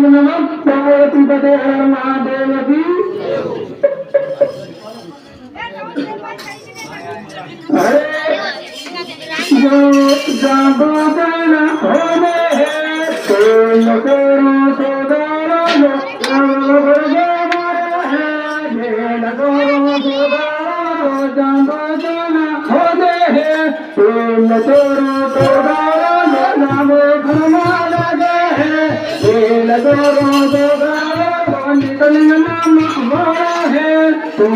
नमः पार्वती पते हर महादेव की जो जागरण होने है तो करो सोदारा जो मारा है भेड़ करो सोदारा जागरण होने है तो करो सोदारा जो नामो घुमा है भेड़ करो सोदारा निकलना नाम हमारा है तो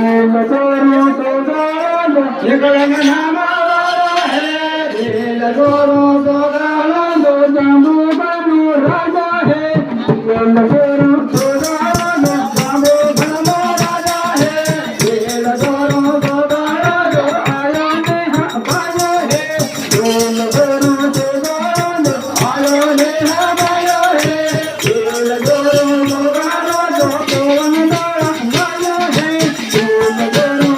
करो सोदारा निकलना नाम गोरो गोगालो दो जामो बनो राजा है गोरो गोगालो जामो बनो राजा है गोरो गोगालो आया ने हमारा है गोरो गोगालो आया ने हमारा है गोरो गोगालो जो कौन दारा हमारा है गोरो गोगालो